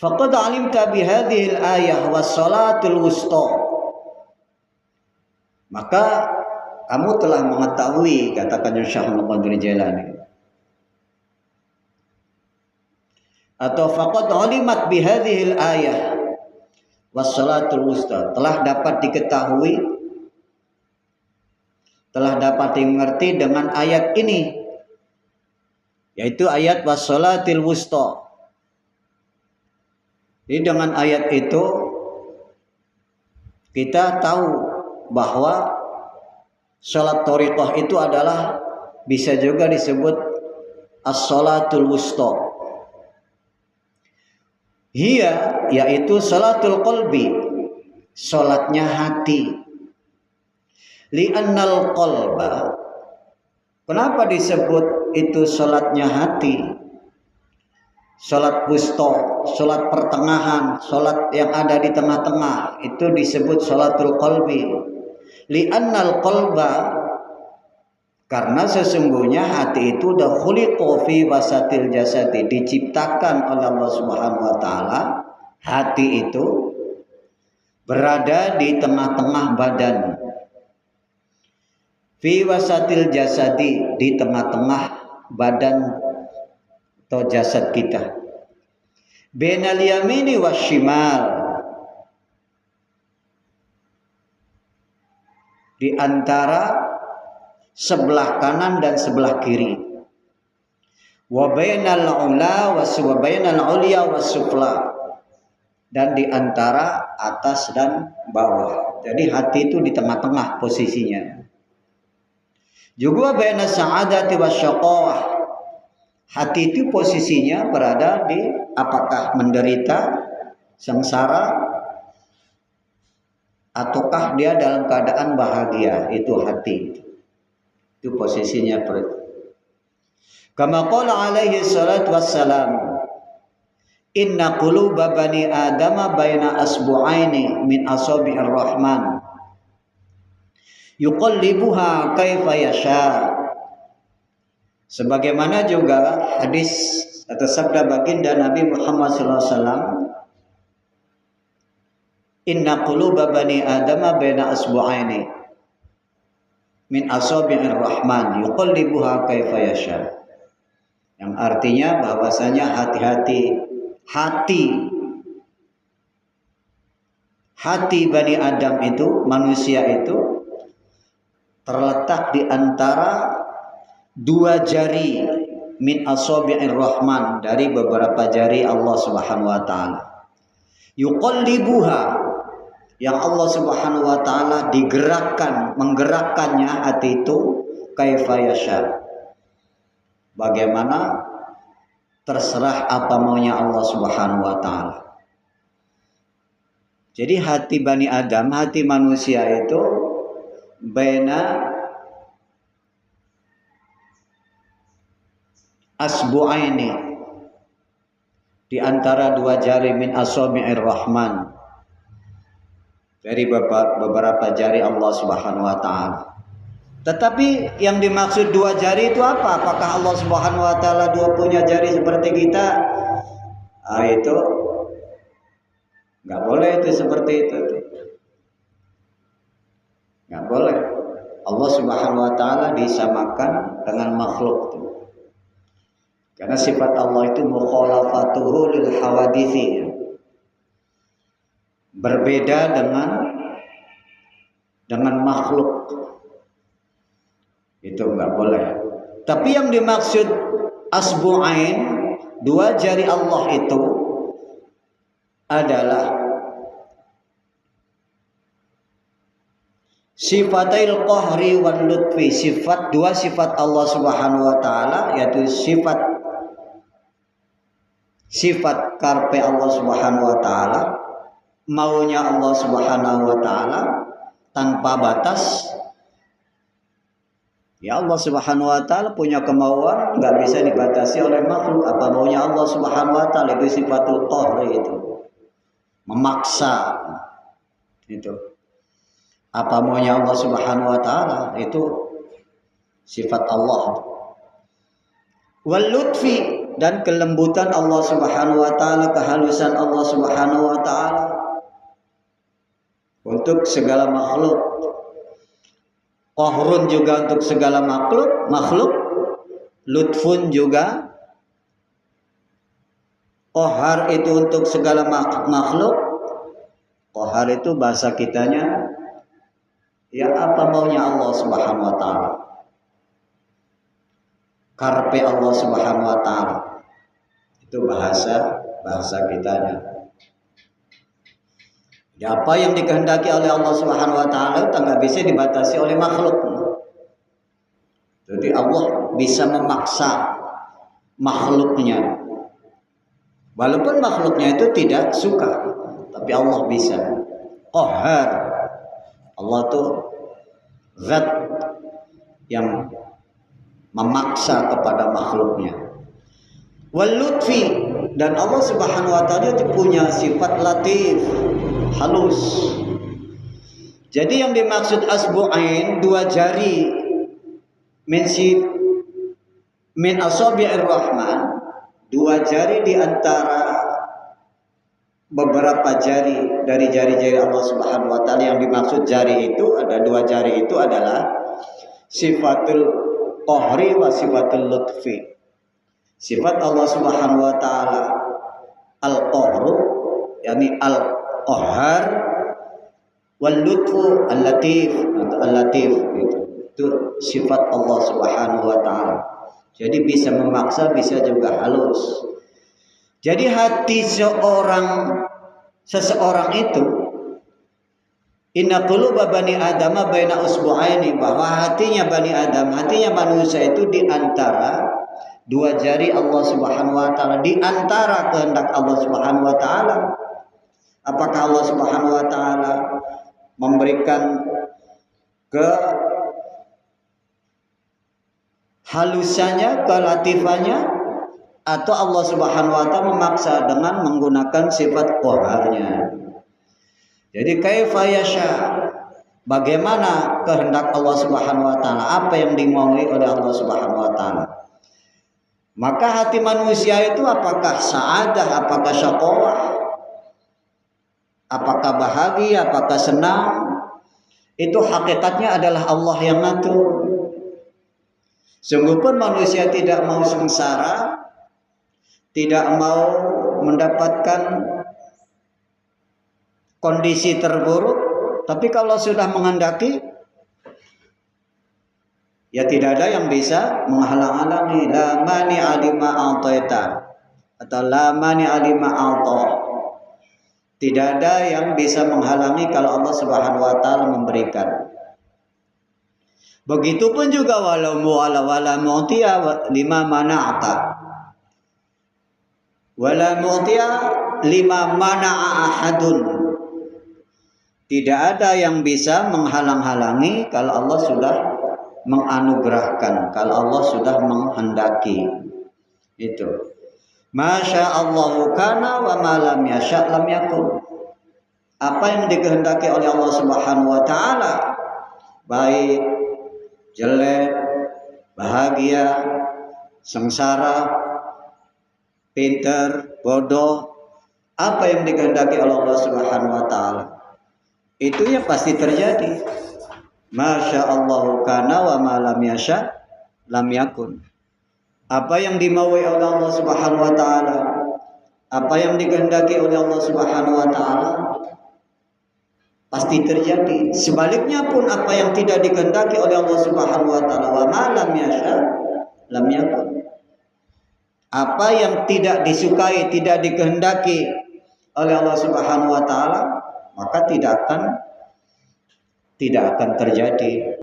Faqad alimta bihadhihi al-ayah was-salatul wusta. Maka kamu telah mengetahui, katakan Syekh Abdul Qadir Jailani. Atau faqad alimat bihadhihi al-ayah was-salatul wusta, telah dapat diketahui, telah dapat dimengerti dengan ayat ini, yaitu ayat was-salatil wusta. Jadi dengan ayat itu kita tahu bahwa salat thariqah itu adalah bisa juga disebut as-salatul wusta. Hiya, yaitu salatul qalbi, salatnya hati. Li'annal qalba, kenapa disebut itu salatnya hati? Salat wusta, salat pertengahan, salat yang ada di tengah-tengah, itu disebut salatul qalbi. Li'annal qalba, karena sesungguhnya hati itu dah khuliqa fi wasatil jasadi, diciptakan oleh Allah Subhanahu wa taala. Hati itu berada di tengah-tengah badan. Fi wasatil jasadi, di tengah-tengah badan atau jasad kita. Bainal yamini wasyimal, di antara sebelah kanan dan sebelah kiri. Wa bainal ula wa bainal ulya wasufla, dan di antara atas dan bawah. Jadi hati itu di tengah-tengah posisinya. Juga bainas sa'adati wasyaqawah, hati itu posisinya berada di apakah menderita, sengsara, ataukah dia dalam keadaan bahagia. Itu hati. Itu posisinya. Kama qala alaihi salatu wassalam, inna quluba bani adama baina asbu'aini min asabi'ir rahman yuqallibuha kaifa yasha. Sebagaimana juga hadis atau sabda baginda Nabi Muhammad SAW, inna quluba bani adama baina asbu'aini min asabi'ir rahman yuqallibuha kaifa yasha. Yang artinya bahwasanya hati Bani Adam itu, manusia itu terletak di antara dua jari min asabi'ir rahman, dari beberapa jari Allah Subhanahu wa taala. Yuqallibuha, yang Allah Subhanahu wa taala menggerakkannya hati itu kaifa yasha, bagaimana terserah apa maunya Allah Subhanahu wa taala. Jadi hati Bani Adam, hati manusia itu baina asbu'aini, di antara dua jari min asabi'ir rahman, dari beberapa jari Allah Subhanahu wa taala. Tetapi yang dimaksud dua jari itu apa? Apakah Allah Subhanahu wa taala punya jari seperti kita? Itu nggak boleh, itu seperti itu. Nggak boleh. Allah Subhanahu wa taala disamakan dengan makhluk. Karena sifat Allah itu mukhalafatuhu lil hawadithi, berbeda dengan makhluk. Itu enggak boleh. Tapi yang dimaksud asbu'ain, dua jari Allah itu adalah sifatil qahri wal lutfi, dua sifat Allah Subhanahu wa taala, yaitu sifat karpe Allah Subhanahu wa taala, maunya Allah Subhanahu wa taala tanpa batas. Ya, Allah Subhanahu wa taala punya kemauan, nggak bisa dibatasi oleh makhluk. Apa maunya Allah Subhanahu wa taala, itu sifatul qahri, itu memaksa. Itu apa maunya Allah Subhanahu wa taala, itu sifat Allah. Wal lutfi, dan kelembutan Allah Subhanahu wa taala, kehalusan Allah Subhanahu wa taala untuk segala makhluk. Qahrun juga untuk segala makhluk. Lutfun juga. Qahar itu untuk segala makhluk. Qahar itu bahasa kitanya ya apa maunya Allah Subhanahu wa taala. Karpe Allah Subhanahu wa taala. Itu bahasa kitanya. Ya, apa yang dikehendaki oleh Allah Subhanahu wa taala tidak bisa dibatasi oleh makhluk. Jadi Allah bisa memaksa makhluknya. Walaupun makhluknya itu tidak suka, tapi Allah bisa. Qahar. Allah tuh zat yang memaksa kepada makhluknya. Wal lutfi, dan Allah Subhanahu wa taala itu punya sifat latif, halus. Jadi yang dimaksud asbu'ain, dua jari min asabi'ir rahman, dua jari di antara beberapa jari dari jari-jari Allah Subhanahu wa taala. Yang dimaksud jari itu ada dua jari itu adalah sifatul qahri wa sifatul lutfi. Sifat Allah Subhanahu wa taala al-qahru, yakni al-qahhar, wal lutfu al-latif atau al-latif, itu sifat Allah Subhanahu wa taala. Jadi bisa memaksa, bisa juga halus. Jadi hati seseorang itu, inna quluba bani Adam baina usbu'aini, bahwa hatinya bani Adam, hatinya manusia itu di antara dua jari Allah Subhanahu wa taala, di antara kehendak Allah Subhanahu wa taala. Apakah Allah Subhanahu wa taala memberikan kehalusannya, kelatifannya, atau Allah Subhanahu wa taala memaksa dengan menggunakan sifat qaharnya. Jadi kaifa yasha, bagaimana kehendak Allah Subhanahu wa taala, apa yang dimaui oleh Allah Subhanahu wa taala. Maka hati manusia itu apakah sa'adah, apakah syaqawah, apakah bahagia, apakah senang, itu hakikatnya adalah Allah yang ngatur. Sungguh pun manusia tidak mau sengsara, tidak mau mendapatkan kondisi terburuk, tapi kalau sudah menghendaki, ya tidak ada yang bisa menghalang-halangi. La mani alima a'taita, atau la mani alima a'ta. Tidak ada yang bisa menghalangi kalau Allah Subhanahu wa taala memberikan. Begitupun juga wala mu'tiya lima mana'ata. Wala mu'tiya lima mana'a ahadun. Tidak ada yang bisa menghalang-halangi kalau Allah sudah menganugerahkan, kalau Allah sudah menghendaki. Itu Masya Allahu kana wa ma lam yasha lam yakun. Apa yang dikehendaki oleh Allah Subhanahu wa taala, baik, jelek, bahagia, sengsara, pintar, bodoh, apa yang dikehendaki oleh Allah Subhanahu wa taala, itu ya pasti terjadi. Masya Allahu kana wa ma lam yasha lam yakun. Apa yang dimaui oleh Allah Subhanahu wa taala, apa yang dikehendaki oleh Allah Subhanahu wa taala, pasti terjadi. Sebaliknya pun apa yang tidak dikehendaki oleh Allah Subhanahu wa taala, wa ma lam yasha lam yakun. Apa yang tidak disukai, tidak dikehendaki oleh Allah Subhanahu wa taala, maka tidak akan terjadi.